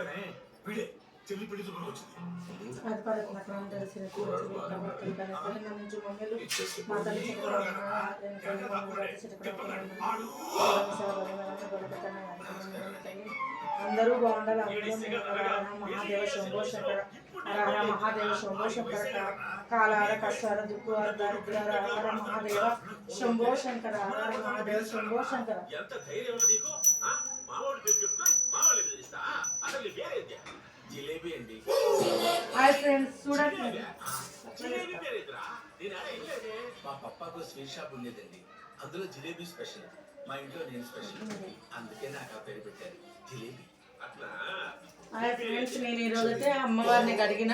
చెప్పానే వీడే చెల్లి పెళ్లి చూపులకు వచ్చింది. అది పడకు నాకు ఏం తెలిసిన నుంచి మమ్మీలు మా తల్లి అందరూ బాగుండాలి. అందరూ మహాదేవ శంభో శంకర హర మహాదేవ శంభో శంకర కాలార కష్టార దుఃఖార దారిద్రార హర మహాదేవ శంభో శంకర హర మహాదేవ శంభో శంకర. ఎంత ధైర్యం నీకు? మామూలు పేరు చెప్తే మామూలు పిలుస్తా. అసలు నీ పేరేంటి? జిలేబీ అండి. హాయ్ ఫ్రెండ్స్, చూడండి జిలేబీ పేరేంటిరా? నేను అలా వెళ్ళేదే. మా పప్పాకు స్వీట్ షాప్ ఉండేదండి. అందులో జిలేబీ స్పెషల్. మా ఇంట్లో నేను స్పెషల్. అందుకే నాకు ఆ పేరు పెట్టారు జిలేబీ. అట్లా. హాయ్ ఫ్రెండ్స్, నేను ఈరోజు అయితే అమ్మవారిని అడిగిన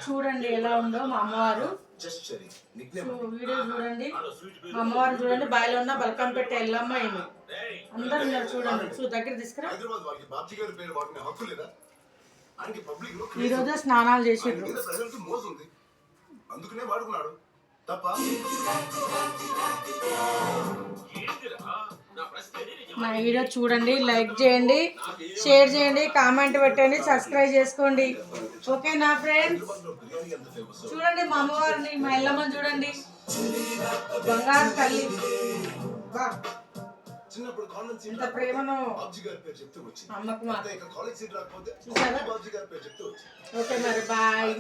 చూడండి ఎలా ఉందో మా అమ్మవారు. వీడియో చూడండి, మా అమ్మవారు చూడండి. బాయిలో ఉన్న బలకం పెట్టే ఎల్లమ్మ ఏమి అందరు ఉన్నారు చూడండి. దగ్గర తీసుకురా. ఈరోజు స్నానాలు చేసిండ్రు. అందుకనే వాడుకున్నాడు తప్ప. నా వీడియో చూడండి, లైక్ చేయండి, షేర్ చేయండి, కామెంట్ పెట్టండి, సబ్స్క్రైబ్ చేసుకోండి. ఓకేనా ఫ్రెండ్స్? చూడండి మా అమ్మవారిని, మా ఎల్లమ్మని చూడండి, బంగారు తల్లి. ఇంత ప్రేమను అమ్మకు. చూసారా? ఓకే మరి బాయ్.